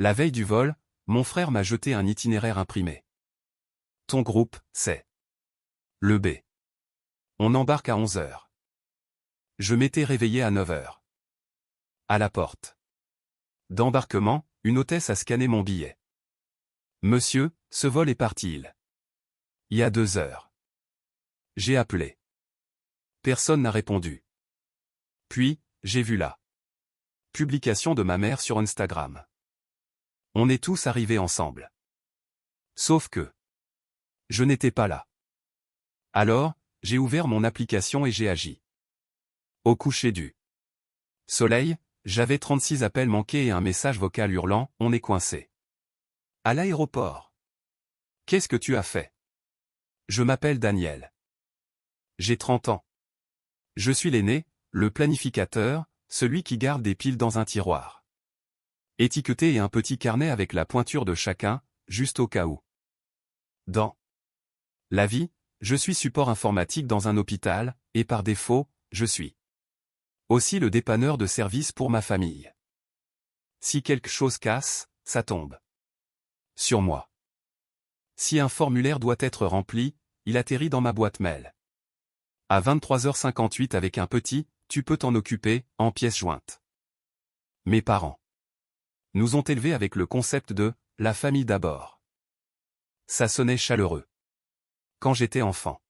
La veille du vol, mon frère m'a jeté un itinéraire imprimé. Ton groupe, c'est le B. On embarque à 11 heures. Je m'étais réveillé à 9 heures. À la porte d'embarquement, une hôtesse a scanné mon billet. Monsieur, ce vol est parti il y a 2 heures. J'ai appelé. Personne n'a répondu. Puis, j'ai vu la publication de ma mère sur Instagram. On est tous arrivés ensemble. Sauf que je n'étais pas là. Alors, j'ai ouvert mon application et j'ai agi. Au coucher du soleil, j'avais 36 appels manqués et un message vocal hurlant « On est coincé ». À l'aéroport. Qu'est-ce que tu as fait? Je m'appelle Daniel. J'ai 30 ans. Je suis l'aîné, le planificateur, celui qui garde des piles dans un tiroir. Étiqueté et un petit carnet avec la pointure de chacun, juste au cas où. Dans la vie, je suis support informatique dans un hôpital, et par défaut, je suis aussi le dépanneur de service pour ma famille. Si quelque chose casse, ça tombe sur moi. Si un formulaire doit être rempli, il atterrit dans ma boîte mail. À 23h58 avec un petit « tu peux t'en occuper » en pièces jointes. Mes parents nous ont élevés avec le concept de « la famille d'abord ». Ça sonnait chaleureux. Quand j'étais enfant.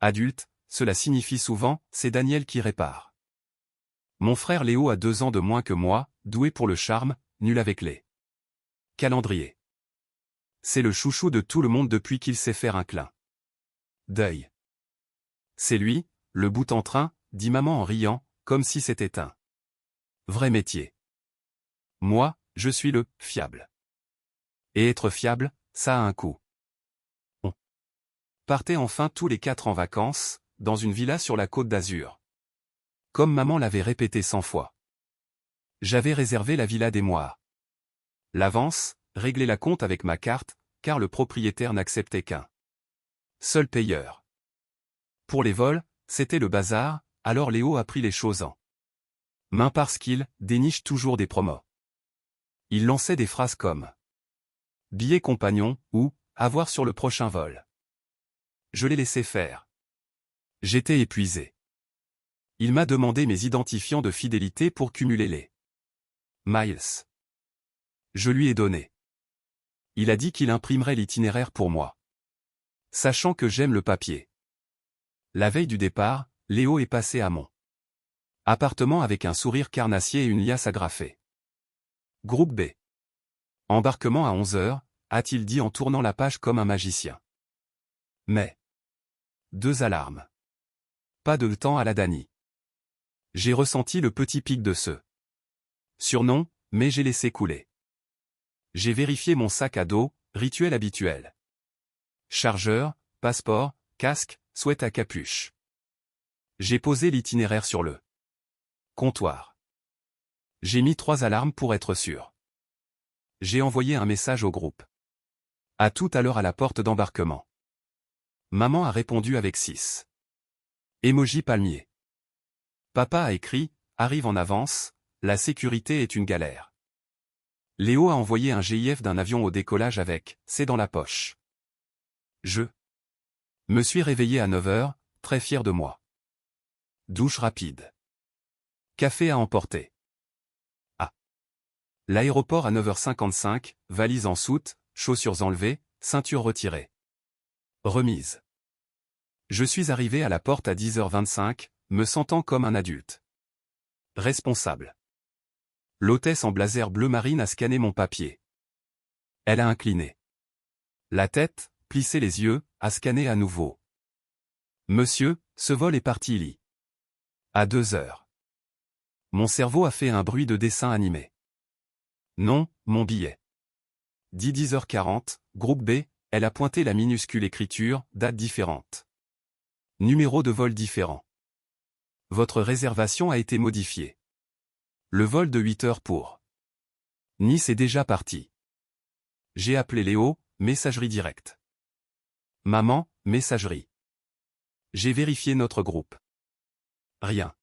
Adulte, cela signifie souvent « c'est Daniel qui répare ». Mon frère Léo a 2 ans de moins que moi, doué pour le charme, nul avec les calendriers. C'est le chouchou de tout le monde depuis qu'il sait faire un clin d'œil. C'est lui, le bout en train, dit maman en riant, comme si c'était un vrai métier. Moi, je suis le fiable. Et être fiable, ça a un coût. On partait enfin tous les 4 en vacances, dans une villa sur la Côte d'Azur. Comme maman l'avait répété 100 fois. J'avais réservé la villa des mois. L'avance, réglé la compte avec ma carte, car le propriétaire n'acceptait qu'un seul payeur. Pour les vols, c'était le bazar, alors Léo a pris les choses en main parce qu'il déniche toujours des promos. Il lançait des phrases comme « billet compagnon » ou « avoir sur le prochain vol ». Je l'ai laissé faire. J'étais épuisé. Il m'a demandé mes identifiants de fidélité pour cumuler les miles. Je lui ai donné. Il a dit qu'il imprimerait l'itinéraire pour moi. Sachant que j'aime le papier. La veille du départ, Léo est passé à mon appartement avec un sourire carnassier et une liasse agrafée. Groupe B. Embarquement à 11 heures, a-t-il dit en tournant la page comme un magicien. Mais 2 alarmes. Pas de temps à la Dany. J'ai ressenti le petit pic de ce surnom, mais j'ai laissé couler. J'ai vérifié mon sac à dos, rituel habituel. Chargeur, passeport, casque, sweat à capuche. J'ai posé l'itinéraire sur le comptoir. J'ai mis 3 alarmes pour être sûr. J'ai envoyé un message au groupe. À tout à l'heure à la porte d'embarquement. Maman a répondu avec 6 emoji palmier. Papa a écrit, arrive en avance, la sécurité est une galère. Léo a envoyé un GIF d'un avion au décollage avec, c'est dans la poche. Je me suis réveillé à 9 heures, très fier de moi. Douche rapide. Café à emporter. À l'aéroport à 9h55, valise en soute, chaussures enlevées, ceinture retirée. Remise. Je suis arrivé à la porte à 10h25, me sentant comme un adulte. Responsable. L'hôtesse en blazer bleu marine a scanné mon papier. Elle a incliné la tête, plissé les yeux, a scanné à nouveau. Monsieur, ce vol est parti il y a 2 heures. Mon cerveau a fait un bruit de dessin animé. Non, mon billet. Dit 10h40, groupe B, elle a pointé la minuscule écriture, date différente. Numéro de vol différent. Votre réservation a été modifiée. Le vol de 8 heures pour Nice est déjà parti. J'ai appelé Léo, messagerie directe. Maman, messagerie. J'ai vérifié notre groupe. Rien.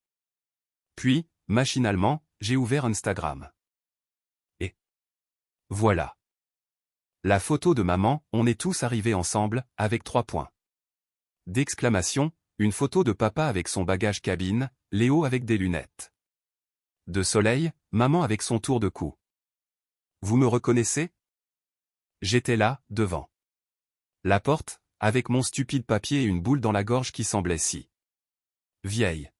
Puis, machinalement, j'ai ouvert Instagram. Et Voilà. La photo de maman, on est tous arrivés ensemble, avec 3 points d'exclamation, une photo de papa avec son bagage cabine, Léo avec des lunettes de soleil, maman avec son tour de cou. Vous me reconnaissez? J'étais là, devant la porte, avec mon stupide papier et une boule dans la gorge qui semblait si vieille.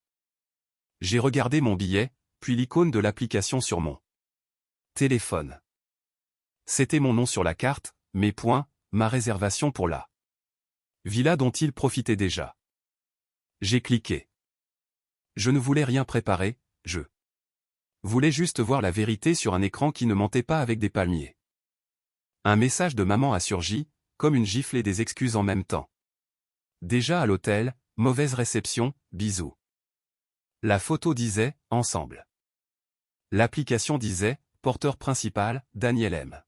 J'ai regardé mon billet, puis l'icône de l'application sur mon téléphone. C'était mon nom sur la carte, mes points, ma réservation pour la villa dont il profitait déjà. J'ai cliqué. Je ne voulais rien préparer, je voulais juste voir la vérité sur un écran qui ne mentait pas avec des palmiers. Un message de maman a surgi, comme une gifle et des excuses en même temps. Déjà à l'hôtel, mauvaise réception, bisous. La photo disait, ensemble. L'application disait, porteur principal, Daniel M.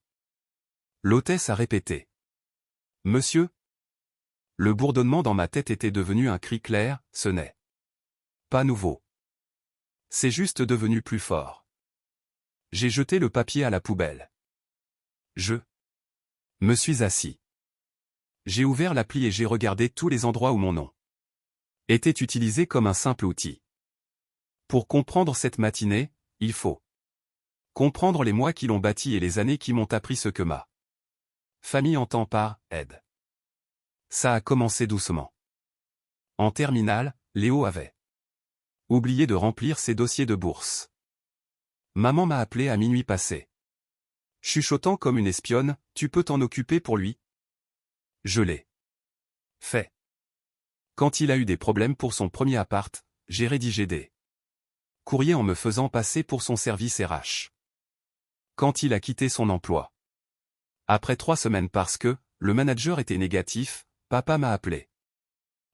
L'hôtesse a répété. Monsieur? Le bourdonnement dans ma tête était devenu un cri clair, ce n'est pas nouveau. C'est juste devenu plus fort. J'ai jeté le papier à la poubelle. Je me suis assis. J'ai ouvert l'appli et j'ai regardé tous les endroits où mon nom était utilisé comme un simple outil. Pour comprendre cette matinée, il faut comprendre les mois qui l'ont bâti et les années qui m'ont appris ce que ma famille entend par « aide ». Ça a commencé doucement. En terminale, Léo avait oublié de remplir ses dossiers de bourse. Maman m'a appelé à minuit passé. Chuchotant comme une espionne, tu peux t'en occuper pour lui? Je l'ai fait. Quand il a eu des problèmes pour son premier appart, j'ai rédigé des courriers en me faisant passer pour son service RH. Quand il a quitté son emploi. Après 3 semaines parce que, le manager était négatif, papa m'a appelé.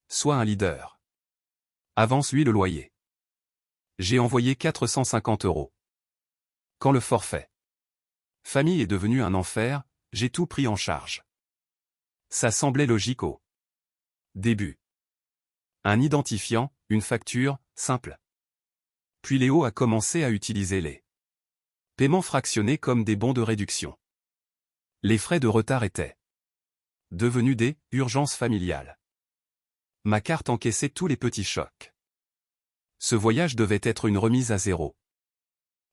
Sois un leader. Avance-lui le loyer. J'ai envoyé 450 €. Quand le forfait famille est devenu un enfer, j'ai tout pris en charge. Ça semblait logique au début. Un identifiant, une facture, simple. Puis Léo a commencé à utiliser les paiements fractionnés comme des bons de réduction. Les frais de retard étaient devenus des urgences familiales. Ma carte encaissait tous les petits chocs. Ce voyage devait être une remise à zéro.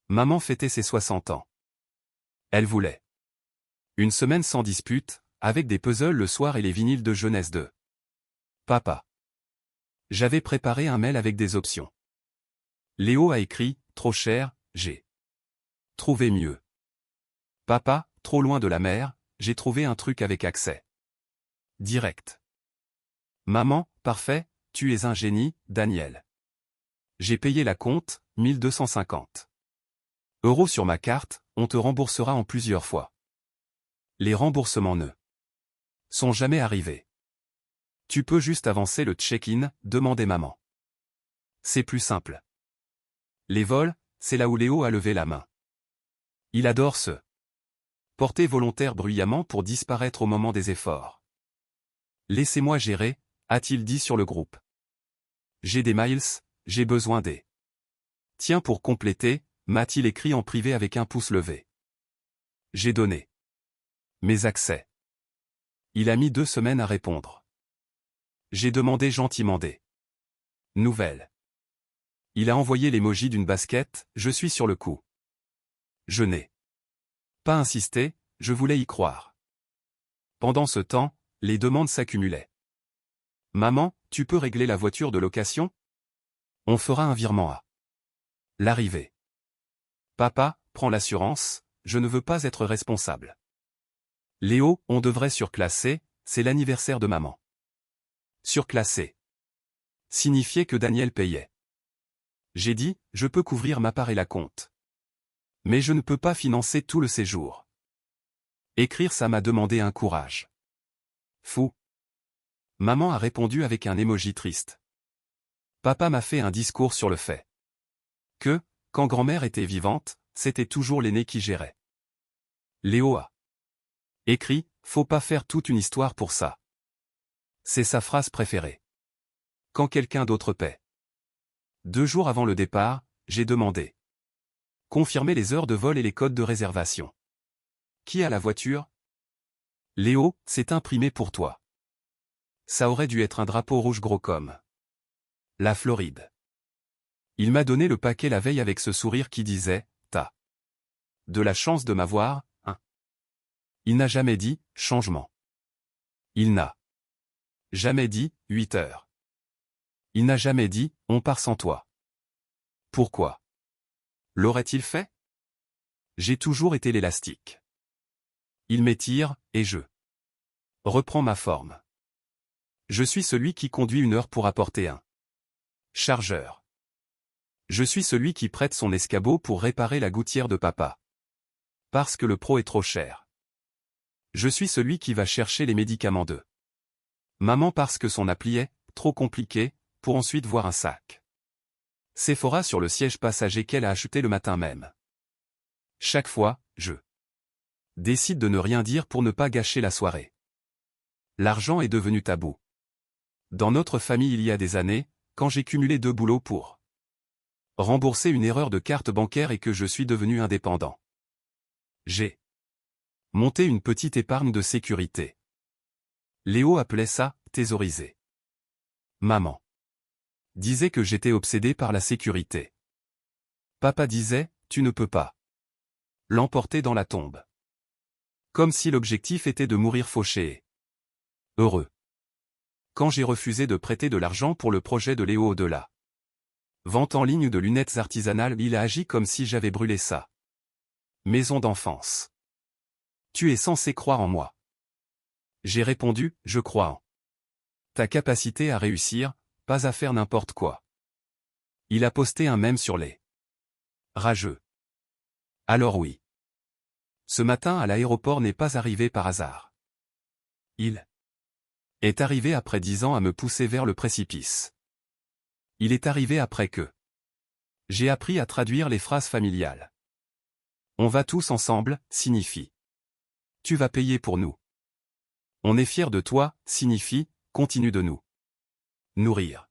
Maman fêtait ses 60 ans. Elle voulait une semaine sans dispute, avec des puzzles le soir et les vinyles de jeunesse de papa. J'avais préparé un mail avec des options. Léo a écrit, trop cher, j'ai trouvé mieux. Papa, trop loin de la mer, j'ai trouvé un truc avec accès direct. Maman, parfait, tu es un génie, Daniel. J'ai payé la compte, 1250 € sur ma carte, on te remboursera en plusieurs fois. Les remboursements ne sont jamais arrivés. Tu peux juste avancer le check-in, demandait maman. C'est plus simple. Les vols, c'est là où Léo a levé la main. Il adore se porter volontaire bruyamment pour disparaître au moment des efforts. Laissez-moi gérer, a-t-il dit sur le groupe. J'ai des miles, j'ai besoin des. Tiens, pour compléter, m'a-t-il écrit en privé avec un pouce levé. J'ai donné mes accès. Il a mis 2 semaines à répondre. J'ai demandé gentiment des nouvelles. Il a envoyé l'emoji d'une basket, je suis sur le coup. Je n'ai pas insisté, je voulais y croire. Pendant ce temps, les demandes s'accumulaient. Maman, tu peux régler la voiture de location? On fera un virement à l'arrivée. Papa, prends l'assurance, je ne veux pas être responsable. Léo, on devrait surclasser, c'est l'anniversaire de maman. Surclasser signifiait que Daniel payait. J'ai dit, je peux couvrir ma part et la compte. Mais je ne peux pas financer tout le séjour. Écrire ça m'a demandé un courage fou. Maman a répondu avec un émoji triste. Papa m'a fait un discours sur le fait que, quand grand-mère était vivante, c'était toujours l'aîné qui gérait. Léo a écrit, faut pas faire toute une histoire pour ça. C'est sa phrase préférée. Quand quelqu'un d'autre paie. 2 jours avant le départ, j'ai demandé. Confirmer les heures de vol et les codes de réservation. Qui a la voiture? Léo, c'est imprimé pour toi. Ça aurait dû être un drapeau rouge gros comme la Floride. Il m'a donné le paquet la veille avec ce sourire qui disait « T'as de la chance de m'avoir, hein ?» Il n'a jamais dit « changement ». Il n'a jamais dit « 8 heures ». Il n'a jamais dit « on part sans toi ». Pourquoi l'aurait-il fait? J'ai toujours été l'élastique. Il m'étire, et je reprends ma forme. Je suis celui qui conduit 1 heure pour apporter un chargeur. Je suis celui qui prête son escabeau pour réparer la gouttière de papa. Parce que le pro est trop cher. Je suis celui qui va chercher les médicaments de maman parce que son appli est trop compliqué, pour ensuite voir un sac Sephora sur le siège passager qu'elle a acheté le matin même. Chaque fois, je décide de ne rien dire pour ne pas gâcher la soirée. L'argent est devenu tabou. Dans notre famille il y a des années, quand j'ai cumulé 2 boulots pour rembourser une erreur de carte bancaire et que je suis devenu indépendant. J'ai monté une petite épargne de sécurité. Léo appelait ça « thésauriser ». Maman disait que j'étais obsédé par la sécurité. Papa disait « tu ne peux pas l'emporter dans la tombe ». Comme si l'objectif était de mourir fauché et heureux. Quand j'ai refusé de prêter de l'argent pour le projet de Léo au-delà vente en ligne de lunettes artisanales, il a agi comme si j'avais brûlé sa maison d'enfance. Tu es censé croire en moi. J'ai répondu, je crois en ta capacité à réussir, pas à faire n'importe quoi. Il a posté un mème sur les rageux. Alors oui. Ce matin à l'aéroport n'est pas arrivé par hasard. Il est arrivé après 10 ans à me pousser vers le précipice. Il est arrivé après que j'ai appris à traduire les phrases familiales. On va tous ensemble, signifie tu vas payer pour nous. On est fier de toi, signifie continue de nous nourrir.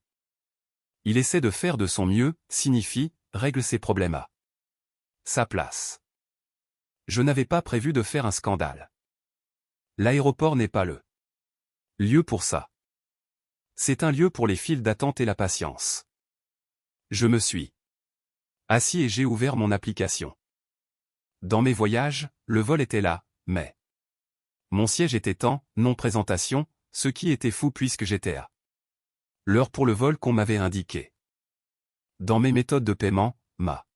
Il essaie de faire de son mieux, signifie règle ses problèmes à sa place. Je n'avais pas prévu de faire un scandale. L'aéroport n'est pas le lieu pour ça. C'est un lieu pour les files d'attente et la patience. Je me suis assis et j'ai ouvert mon application. Dans mes voyages, le vol était là, mais mon siège était en non-présentation, ce qui était fou puisque j'étais à l'heure pour le vol qu'on m'avait indiqué. Dans mes méthodes de paiement, ma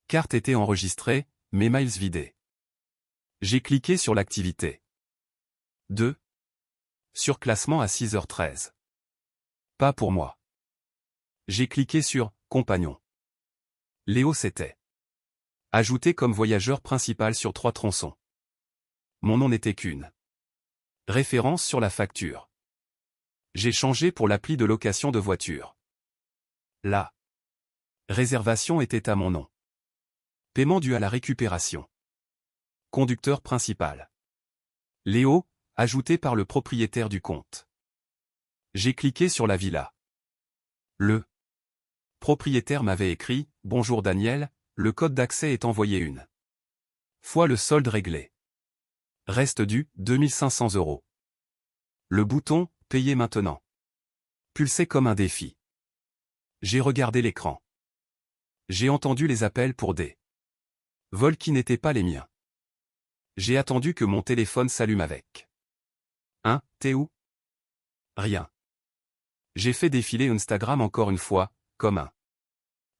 carte était enregistrée, mes miles vidés. J'ai cliqué sur l'activité 2. Surclassement à 6h13. Pas pour moi. J'ai cliqué sur « Compagnon ». Léo s'était ajouté comme voyageur principal sur 3 tronçons. Mon nom n'était qu'une référence sur la facture. J'ai changé pour l'appli de location de voiture. La réservation était à mon nom. Paiement dû à la récupération. Conducteur principal. Léo, ajouté par le propriétaire du compte. J'ai cliqué sur la villa. Le propriétaire m'avait écrit « Bonjour Daniel, le code d'accès est envoyé une fois le solde réglé. Reste dû 2500 €. Le bouton « Payer maintenant » pulsait comme un défi. J'ai regardé l'écran. J'ai entendu les appels pour des vols qui n'étaient pas les miens. J'ai attendu que mon téléphone s'allume avec « Hein, t'es où ?» Rien. J'ai fait défiler Instagram encore une fois, comme un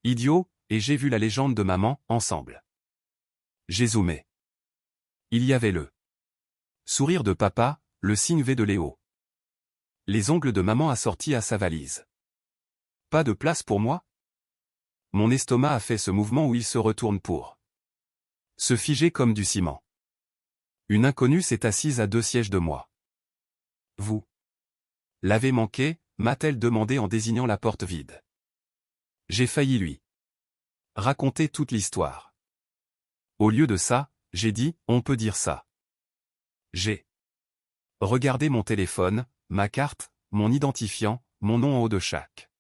idiot, et j'ai vu la légende de maman, ensemble. J'ai zoomé. Il y avait le sourire de papa, le signe V de Léo. Les ongles de maman assortis à sa valise. Pas de place pour moi? Mon estomac a fait ce mouvement où il se retourne pour se figer comme du ciment. Une inconnue s'est assise à 2 sièges de moi. Vous l'avez manqué, m'a-t-elle demandé en désignant la porte vide. J'ai failli lui raconter toute l'histoire. Au lieu de ça, j'ai dit, on peut dire ça. J'ai regardé mon téléphone, ma carte, mon identifiant, mon nom en haut de chaque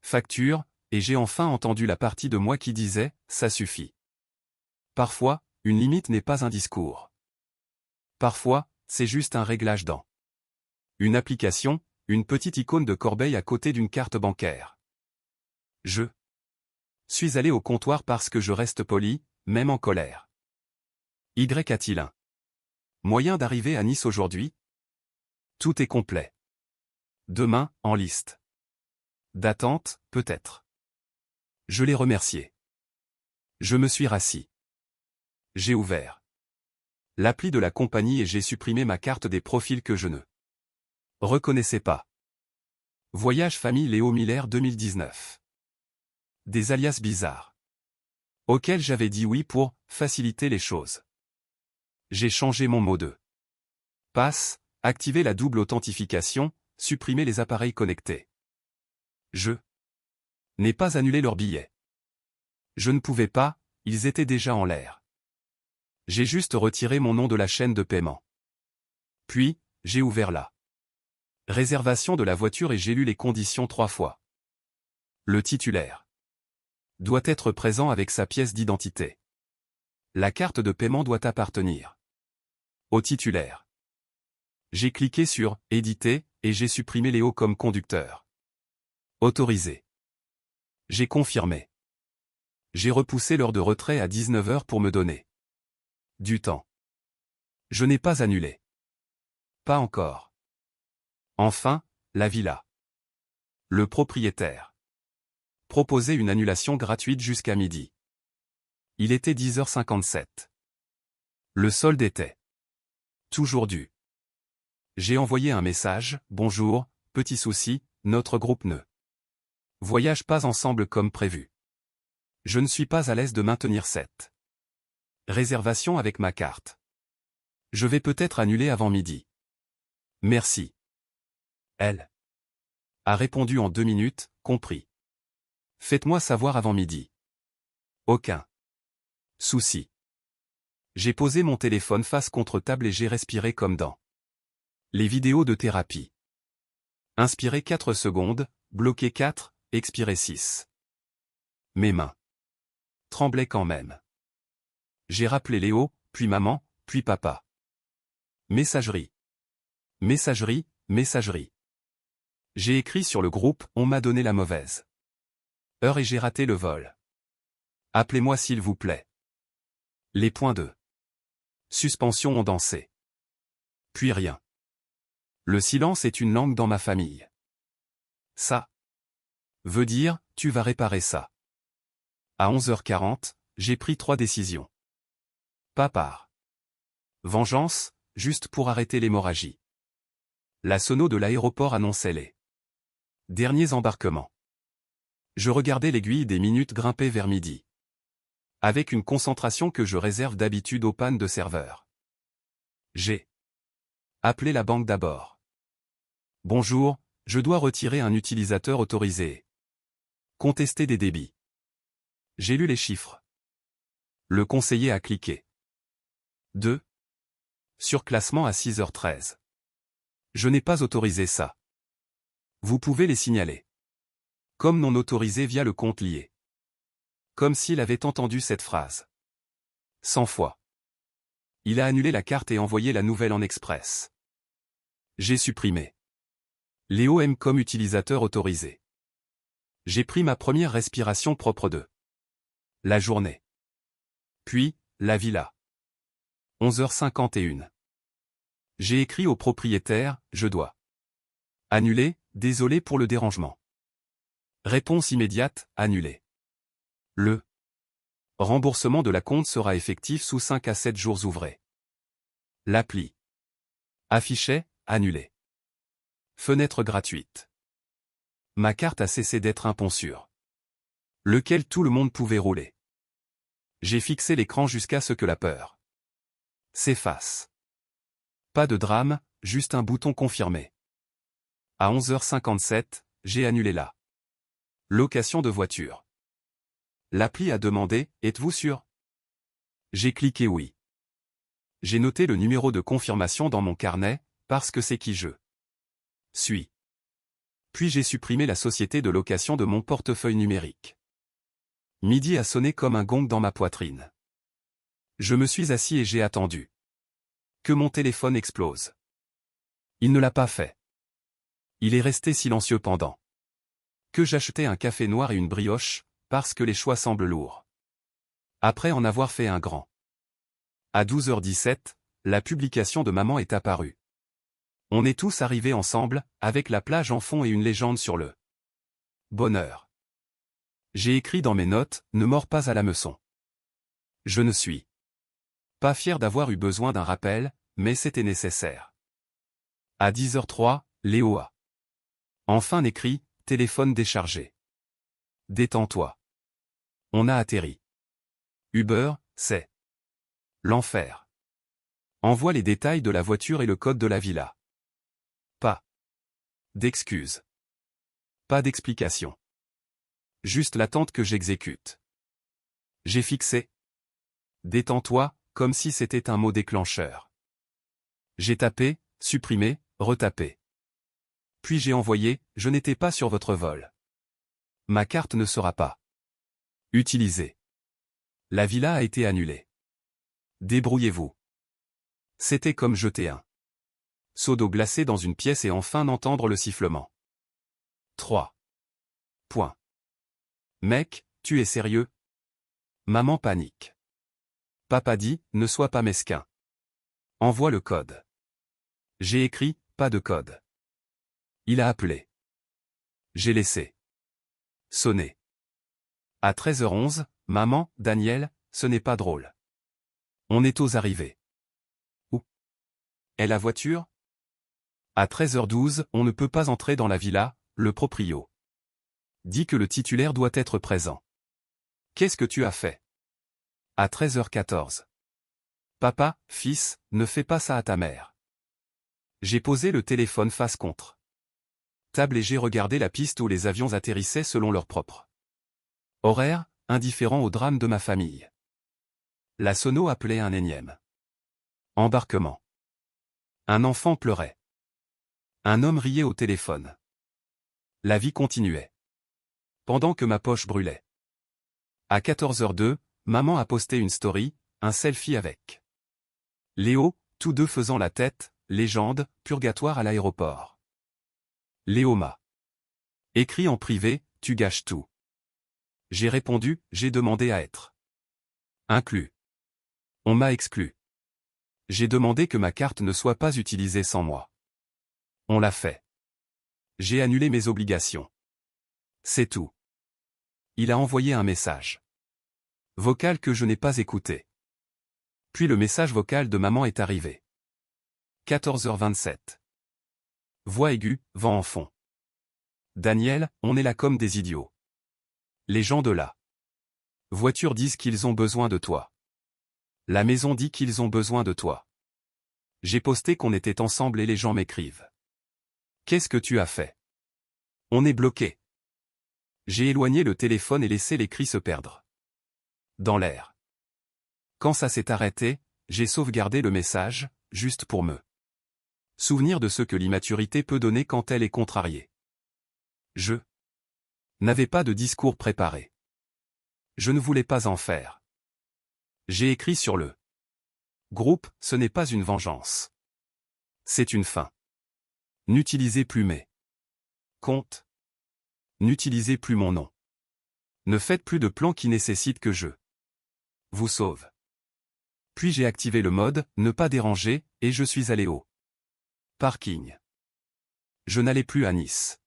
facture, et j'ai enfin entendu la partie de moi qui disait, ça suffit. Parfois, une limite n'est pas un discours. Parfois, c'est juste un réglage dans une application, une petite icône de corbeille à côté d'une carte bancaire. Je suis allé au comptoir parce que je reste poli, même en colère. Y a-t-il un moyen d'arriver à Nice aujourd'hui? Tout est complet. Demain, en liste d'attente, peut-être. Je l'ai remercié. Je me suis rassis. J'ai ouvert l'appli de la compagnie et j'ai supprimé ma carte des profils que je ne reconnaissais pas. Voyage famille Léo Miller 2019. Des alias bizarres. Auxquels j'avais dit oui pour faciliter les choses. J'ai changé mon mot de passe, activé la double authentification, supprimé les appareils connectés. Je n'ai pas annulé leurs billets. Je ne pouvais pas, ils étaient déjà en l'air. J'ai juste retiré mon nom de la chaîne de paiement. Puis, j'ai ouvert la réservation de la voiture et j'ai lu les conditions 3 fois. Le titulaire doit être présent avec sa pièce d'identité. La carte de paiement doit appartenir au titulaire. J'ai cliqué sur « Éditer » et j'ai supprimé Léo comme conducteur. Autorisé. J'ai confirmé. J'ai repoussé l'heure de retrait à 19 h pour me donner du temps. Je n'ai pas annulé. Pas encore. Enfin, la villa. Le propriétaire proposait une annulation gratuite jusqu'à midi. Il était 10h57. Le solde était toujours dû. J'ai envoyé un message, « Bonjour, petit souci, notre groupe ne voyage pas ensemble comme prévu. Je ne suis pas à l'aise de maintenir cette réservation avec ma carte. Je vais peut-être annuler avant midi. Merci. » Elle a répondu en 2 minutes, compris. Faites-moi savoir avant midi. Aucun souci. J'ai posé mon téléphone face contre table et j'ai respiré comme dans les vidéos de thérapie. Inspirez 4 secondes, bloquez 4, expirez 6. Mes mains tremblaient quand même. J'ai rappelé Léo, puis maman, puis papa. Messagerie. Messagerie, messagerie. J'ai écrit sur le groupe, on m'a donné la mauvaise heure et j'ai raté le vol. Appelez-moi s'il vous plaît. Les points de suspension ont dansé. Puis rien. Le silence est une langue dans ma famille. Ça veut dire, tu vas réparer ça. À 11h40, j'ai pris 3 décisions. Pas par vengeance, juste pour arrêter l'hémorragie. La sono de l'aéroport annonçait les derniers embarquements. Je regardais l'aiguille des minutes grimper vers midi. Avec une concentration que je réserve d'habitude aux pannes de serveur. J'ai appelé la banque d'abord. Bonjour, je dois retirer un utilisateur autorisé. Contester des débits. J'ai lu les chiffres. Le conseiller a cliqué. 2. Surclassement à 6h13. Je n'ai pas autorisé ça. Vous pouvez les signaler. Comme non autorisé via le compte lié. Comme s'il avait entendu cette phrase 100 fois. Il a annulé la carte et envoyé la nouvelle en express. J'ai supprimé. Léo M comme utilisateur autorisé. J'ai pris ma première respiration propre de la journée. Puis, la villa. 11h51. J'ai écrit au propriétaire, je dois annuler, désolé pour le dérangement. Réponse immédiate, annulé. Le remboursement de la compte sera effectif sous 5 à 7 jours ouvrés. L'appli affichait, annulé. Fenêtre gratuite. Ma carte a cessé d'être un pont sur lequel tout le monde pouvait rouler. J'ai fixé l'écran jusqu'à ce que la peur s'efface. Pas de drame, juste un bouton confirmé. À 11h57, j'ai annulé la location de voiture. L'appli a demandé, êtes-vous sûr? J'ai cliqué oui. J'ai noté le numéro de confirmation dans mon carnet, parce que c'est qui je suis. Puis j'ai supprimé la société de location de mon portefeuille numérique. Midi a sonné comme un gong dans ma poitrine. Je me suis assis et j'ai attendu. Que mon téléphone explose. Il ne l'a pas fait. Il est resté silencieux pendant que j'achetais un café noir et une brioche, parce que les choix semblent lourds. Après en avoir fait un grand. À 12h17, la publication de maman est apparue. On est tous arrivés ensemble, avec la plage en fond et une légende sur le bonheur. J'ai écrit dans mes notes, ne mords pas à l'hameçon. Je ne suis pas fier d'avoir eu besoin d'un rappel, mais c'était nécessaire. À 10h03, Léo a enfin écrit, téléphone déchargé. Détends-toi. On a atterri. Uber, c'est l'enfer. Envoie les détails de la voiture et le code de la villa. Pas d'excuses. Pas d'explication. Juste l'attente que j'exécute. J'ai fixé. Détends-toi, comme si c'était un mot déclencheur. J'ai tapé, supprimé, retapé. Puis j'ai envoyé, je n'étais pas sur votre vol. Ma carte ne sera pas utilisée. La villa a été annulée. Débrouillez-vous. C'était comme jeter un seau d'eau glacée dans une pièce et enfin n'entendre le sifflement. 3. Point. Mec, tu es sérieux? Maman panique. Papa dit, ne sois pas mesquin. Envoie le code. J'ai écrit, pas de code. Il a appelé. J'ai laissé sonner. À 13h11, maman, Daniel, ce n'est pas drôle. On est aux arrivées. Où est la voiture? À 13h12, on ne peut pas entrer dans la villa, le proprio dit que le titulaire doit être présent. Qu'est-ce que tu as fait? À 13h14. Papa, fils, ne fais pas ça à ta mère. J'ai posé le téléphone face contre table et j'ai regardé la piste où les avions atterrissaient selon leur propre horaire, indifférent au drame de ma famille. La sono appelait un énième embarquement. Un enfant pleurait. Un homme riait au téléphone. La vie continuait. Pendant que ma poche brûlait. À 14h02, maman a posté une story, un selfie avec Léo, tous deux faisant la tête, légende, purgatoire à l'aéroport. Léo m'a écrit en privé, tu gâches tout. J'ai répondu, j'ai demandé à être inclus. On m'a exclu. J'ai demandé que ma carte ne soit pas utilisée sans moi. On l'a fait. J'ai annulé mes obligations. C'est tout. Il a envoyé un message vocal que je n'ai pas écouté. Puis le message vocal de maman est arrivé. 14h27. Voix aiguë, vent en fond. Daniel, on est là comme des idiots. Les gens de la voiture disent qu'ils ont besoin de toi. La maison dit qu'ils ont besoin de toi. J'ai posté qu'on était ensemble et les gens m'écrivent. Qu'est-ce que tu as fait? On est bloqué. J'ai éloigné le téléphone et laissé les cris se perdre dans l'air. Quand ça s'est arrêté, j'ai sauvegardé le message, juste pour me souvenir de ce que l'immaturité peut donner quand elle est contrariée. Je n'avais pas de discours préparé. Je ne voulais pas en faire. J'ai écrit sur le groupe, ce n'est pas une vengeance. C'est une fin. N'utilisez plus mes comptes. N'utilisez plus mon nom. Ne faites plus de plans qui nécessitent que je vous sauve. Puis j'ai activé le mode « Ne pas déranger » et je suis allé au parking. Je n'allais plus à Nice.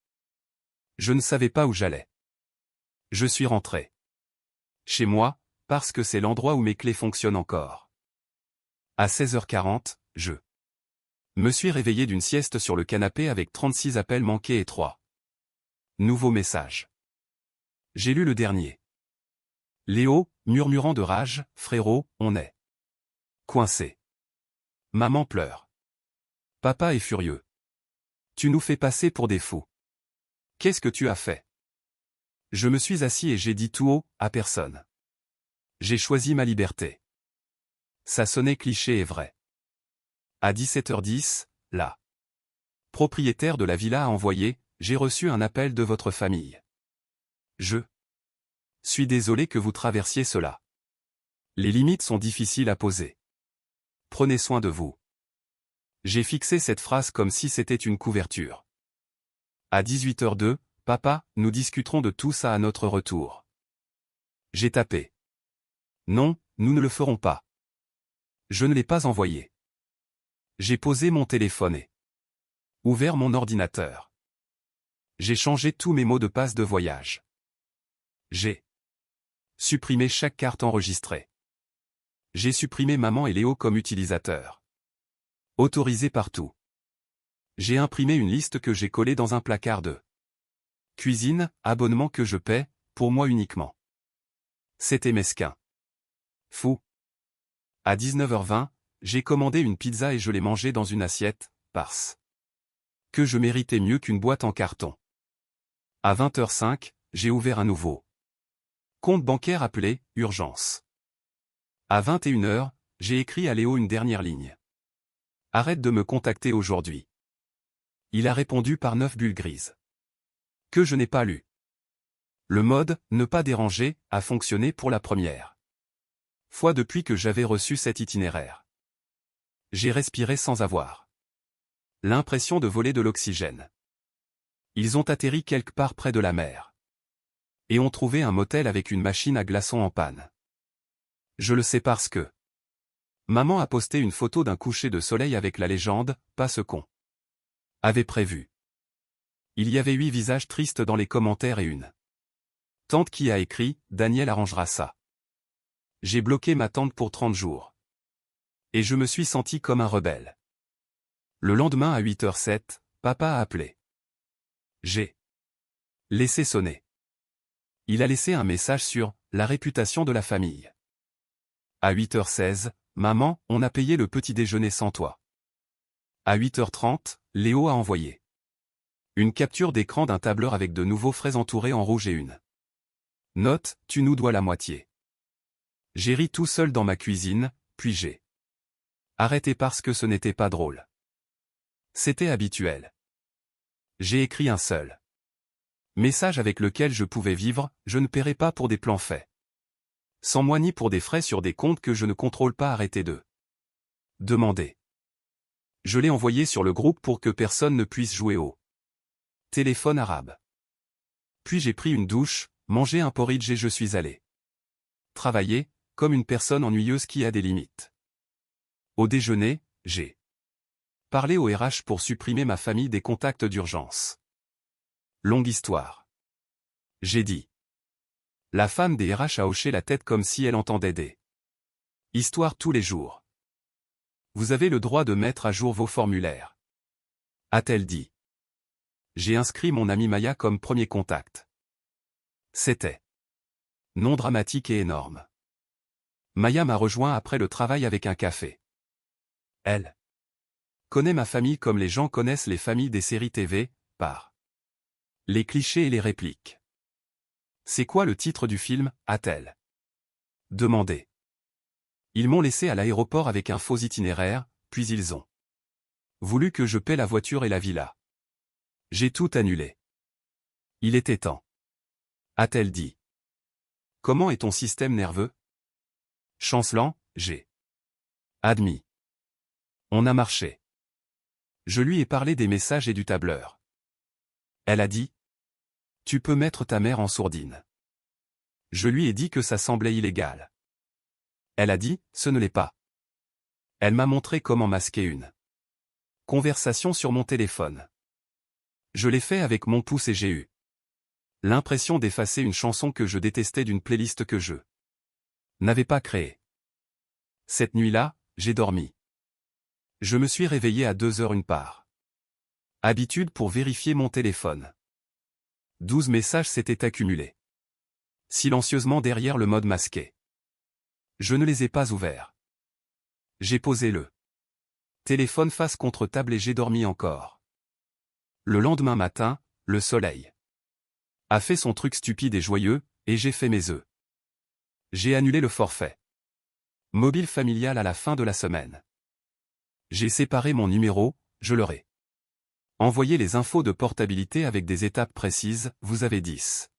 Je ne savais pas où j'allais. Je suis rentré chez moi, parce que c'est l'endroit où mes clés fonctionnent encore. À 16h40, je me suis réveillé d'une sieste sur le canapé avec 36 appels manqués et 3 nouveaux messages. J'ai lu le dernier. Léo, murmurant de rage, frérot, on est coincé. Maman pleure. Papa est furieux. Tu nous fais passer pour des fous. Qu'est-ce que tu as fait? Je me suis assis et j'ai dit tout haut, à personne. J'ai choisi ma liberté. Ça sonnait cliché et vrai. À 17h10, la propriétaire de la villa a envoyé, j'ai reçu un appel de votre famille. Je suis désolé que vous traversiez cela. Les limites sont difficiles à poser. Prenez soin de vous. J'ai fixé cette phrase comme si c'était une couverture. À 18h02, papa, nous discuterons de tout ça à notre retour. J'ai tapé. Non, nous ne le ferons pas. Je ne l'ai pas envoyé. J'ai posé mon téléphone et ouvert mon ordinateur. J'ai changé tous mes mots de passe de voyage. J'ai supprimé chaque carte enregistrée. J'ai supprimé maman et Léo comme utilisateurs. Autorisé partout. J'ai imprimé une liste que j'ai collée dans un placard de cuisine, abonnement que je paie, pour moi uniquement. C'était mesquin. Fou. À 19h20, j'ai commandé une pizza et je l'ai mangée dans une assiette, parce que je méritais mieux qu'une boîte en carton. À 20h05, j'ai ouvert un nouveau compte bancaire appelé « Urgence ». À 21h, j'ai écrit à Léo une dernière ligne. Arrête de me contacter aujourd'hui. Il a répondu par 9 bulles grises. Que je n'ai pas lu. Le mode « Ne pas déranger » a fonctionné pour la première fois depuis que j'avais reçu cet itinéraire. J'ai respiré sans avoir l'impression de voler de l'oxygène. Ils ont atterri quelque part près de la mer. Et ont trouvé un motel avec une machine à glaçons en panne. Je le sais parce que maman a posté une photo d'un coucher de soleil avec la légende « Pas ce qu'on avait prévu ». Il y avait 8 visages tristes dans les commentaires et une tante qui a écrit « Daniel arrangera ça ». J'ai bloqué ma tante pour 30 jours. Et je me suis senti comme un rebelle. Le lendemain à 8h07, papa a appelé. J'ai laissé sonner. Il a laissé un message sur « la réputation de la famille ». À 8h16, maman, on a payé le petit déjeuner sans toi. À 8h30, Léo a envoyé une capture d'écran d'un tableur avec de nouveaux frais entourés en rouge et une note, tu nous dois la moitié. J'ai ri tout seul dans ma cuisine, puis j'ai arrêté parce que ce n'était pas drôle. C'était habituel. J'ai écrit un seul message avec lequel je pouvais vivre, je ne paierai pas pour des plans faits sans moi ni pour des frais sur des comptes que je ne contrôle pas. Arrêtez de demander. Je l'ai envoyé sur le groupe pour que personne ne puisse jouer au téléphone arabe. Puis j'ai pris une douche, mangé un porridge et je suis allé travailler, comme une personne ennuyeuse qui a des limites. Au déjeuner, j'ai parlé au RH pour supprimer ma famille des contacts d'urgence. Longue histoire. J'ai dit. La femme des RH a hoché la tête comme si elle entendait des histoires tous les jours. Vous avez le droit de mettre à jour vos formulaires. A-t-elle dit. J'ai inscrit mon amie Maya comme premier contact. C'était non dramatique et énorme. Maya m'a rejoint après le travail avec un café. Elle connaît ma famille comme les gens connaissent les familles des séries TV, par les clichés et les répliques. C'est quoi le titre du film, a-t-elle demandé. Ils m'ont laissé à l'aéroport avec un faux itinéraire, puis ils ont voulu que je paie la voiture et la villa. J'ai tout annulé. Il était temps. A-t-elle dit. Comment est ton système nerveux? Chancelant, j'ai admis. On a marché. Je lui ai parlé des messages et du tableur. Elle a dit. Tu peux mettre ta mère en sourdine. Je lui ai dit que ça semblait illégal. Elle a dit, ce ne l'est pas. Elle m'a montré comment masquer une conversation sur mon téléphone. Je l'ai fait avec mon pouce et j'ai eu l'impression d'effacer une chanson que je détestais d'une playlist que je n'avais pas créée. Cette nuit-là, j'ai dormi. Je me suis réveillé à 2h une part. Habitude pour vérifier mon téléphone. 12 messages s'étaient accumulés silencieusement derrière le mode masqué. Je ne les ai pas ouverts. J'ai posé le téléphone face contre table et j'ai dormi encore. Le lendemain matin, le soleil a fait son truc stupide et joyeux, et j'ai fait mes œufs. J'ai annulé le forfait mobile familial à la fin de la semaine. J'ai séparé mon numéro, je leur ai envoyé les infos de portabilité avec des étapes précises, vous avez 10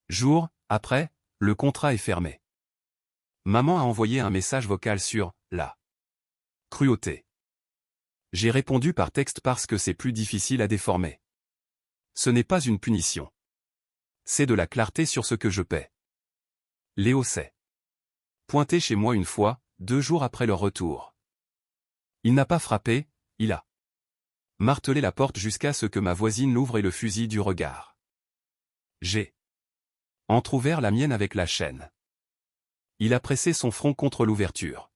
jours, après, le contrat est fermé. Maman a envoyé un message vocal sur la cruauté. J'ai répondu par texte parce que c'est plus difficile à déformer. Ce n'est pas une punition. C'est de la clarté sur ce que je paie. Léo s'est pointé chez moi une fois, 2 jours après leur retour. Il n'a pas frappé, il a martelé la porte jusqu'à ce que ma voisine l'ouvre et le fusille du regard. J'ai entrouvert la mienne avec la chaîne. Il a pressé son front contre l'ouverture.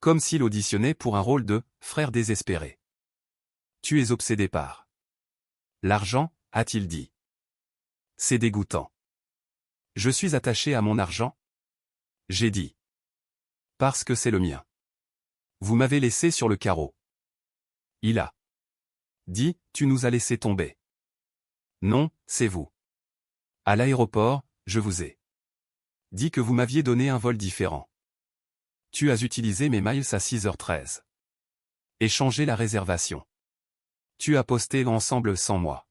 Comme s'il auditionnait pour un rôle de « frère désespéré ». « Tu es obsédé par l'argent » a-t-il dit. C'est dégoûtant. Je suis attaché à mon argent? J'ai dit. Parce que c'est le mien. Vous m'avez laissé sur le carreau. Il a dit, tu nous as laissé tomber. Non, c'est vous. À l'aéroport, je vous ai dit que vous m'aviez donné un vol différent. Tu as utilisé mes miles à 6h13. Et changé la réservation. Tu as posté l'ensemble sans moi.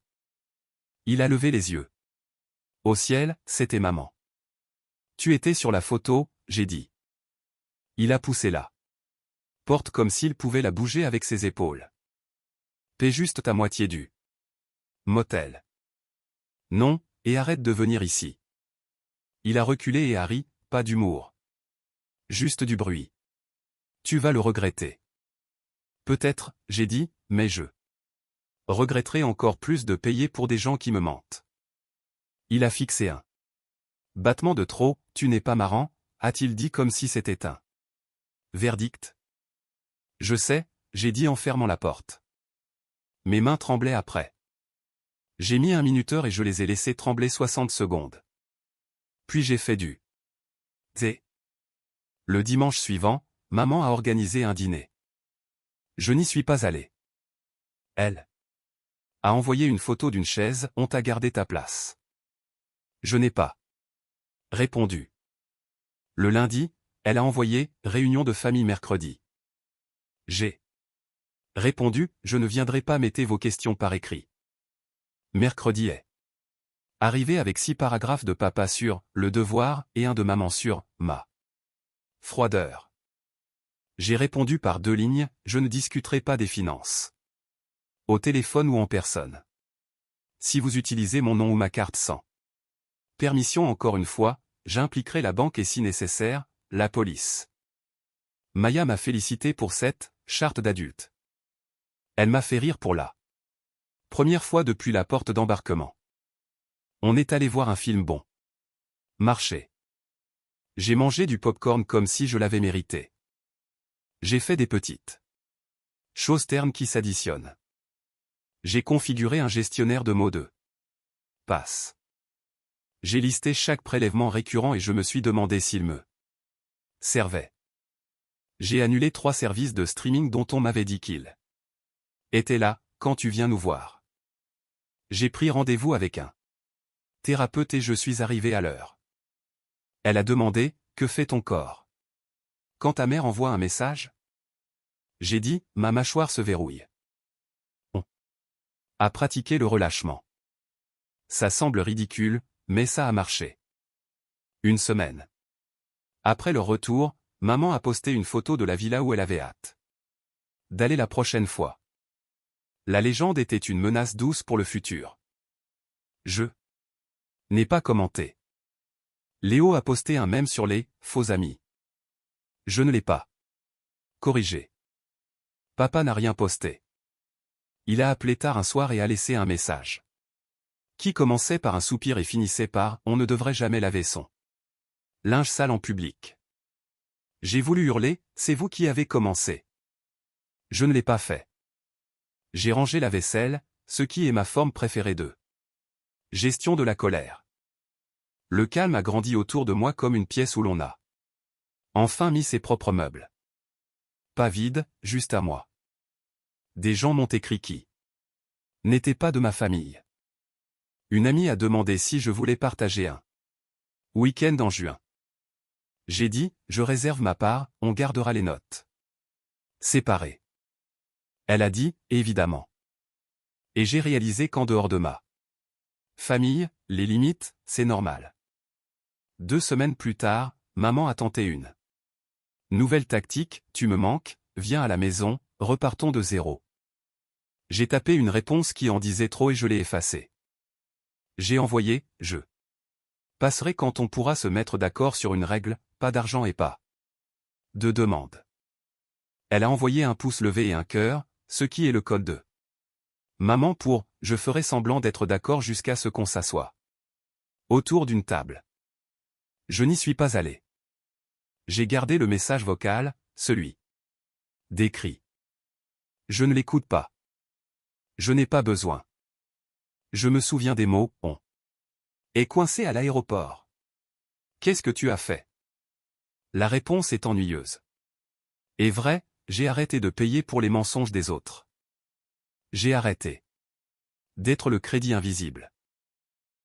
Il a levé les yeux. Au ciel, c'était maman. Tu étais sur la photo, j'ai dit. Il a poussé la porte comme s'il pouvait la bouger avec ses épaules. Paie juste ta moitié du motel. Non, et arrête de venir ici. Il a reculé et a ri, pas d'humour. Juste du bruit. Tu vas le regretter. Peut-être, j'ai dit, mais je regretterai encore plus de payer pour des gens qui me mentent. Il a fixé un battement de trop, tu n'es pas marrant, a-t-il dit comme si c'était un verdict. Je sais, j'ai dit en fermant la porte. Mes mains tremblaient après. J'ai mis un minuteur et je les ai laissés trembler 60 secondes. Puis j'ai fait du thé. Le dimanche suivant, maman a organisé un dîner. Je n'y suis pas allé. Elle a envoyé une photo d'une chaise, on t'a gardé ta place. Je n'ai pas répondu. Le lundi, elle a envoyé « Réunion de famille mercredi ». J'ai répondu « Je ne viendrai pas, mettez vos questions par écrit ». Mercredi est arrivé avec 6 paragraphes de papa sur « Le devoir » et un de maman sur « Ma froideur ». J'ai répondu par 2 lignes « Je ne discuterai pas des finances. Au téléphone ou en personne. Si vous utilisez mon nom ou ma carte sans permission encore une fois, j'impliquerai la banque et si nécessaire, la police. Maya m'a félicité pour cette charte d'adulte. Elle m'a fait rire pour la première fois depuis la porte d'embarquement. On est allé voir un film bon. Marché. J'ai mangé du popcorn comme si je l'avais mérité. J'ai fait des petites choses ternes qui s'additionnent. J'ai configuré un gestionnaire de mots de passe. J'ai listé chaque prélèvement récurrent et je me suis demandé s'il me servait. J'ai annulé 3 services de streaming dont on m'avait dit qu'ils étaient là, quand tu viens nous voir. J'ai pris rendez-vous avec un thérapeute et je suis arrivé à l'heure. Elle a demandé, que fait ton corps? Quand ta mère envoie un message? J'ai dit, ma mâchoire se verrouille. On a pratiqué le relâchement. Ça semble ridicule, mais ça a marché. Une semaine après leur retour, maman a posté une photo de la villa où elle avait hâte d'aller la prochaine fois. La légende était une menace douce pour le futur. Je n'ai pas commenté. Léo a posté un mème sur les « faux amis ». Je ne l'ai pas corrigé. Papa n'a rien posté. Il a appelé tard un soir et a laissé un message qui commençait par un soupir et finissait par « On ne devrait jamais laver son linge sale en public ». J'ai voulu hurler « C'est vous qui avez commencé ». Je ne l'ai pas fait. J'ai rangé la vaisselle, ce qui est ma forme préférée de gestion de la colère. Le calme a grandi autour de moi comme une pièce où l'on a enfin mis ses propres meubles. Pas vide, juste à moi. Des gens m'ont écrit qui n'étaient pas de ma famille. Une amie a demandé si je voulais partager un week-end en juin. J'ai dit, je réserve ma part, on gardera les notes séparées. Elle a dit, évidemment. Et j'ai réalisé qu'en dehors de ma famille, les limites, c'est normal. 2 semaines plus tard, maman a tenté une nouvelle tactique, tu me manques, viens à la maison, repartons de zéro. J'ai tapé une réponse qui en disait trop et je l'ai effacée. J'ai envoyé, je passerai quand on pourra se mettre d'accord sur une règle, pas d'argent et pas de demande. Elle a envoyé un pouce levé et un cœur, ce qui est le code de maman pour « je ferai semblant d'être d'accord jusqu'à ce qu'on s'assoie autour d'une table ». Je n'y suis pas allé. J'ai gardé le message vocal, celui d'écrit. Je ne l'écoute pas. Je n'ai pas besoin. Je me souviens des mots « on » est coincé à l'aéroport. Qu'est-ce que tu as fait? La réponse est ennuyeuse. Et vrai, j'ai arrêté de payer pour les mensonges des autres. J'ai arrêté d'être le crédit invisible.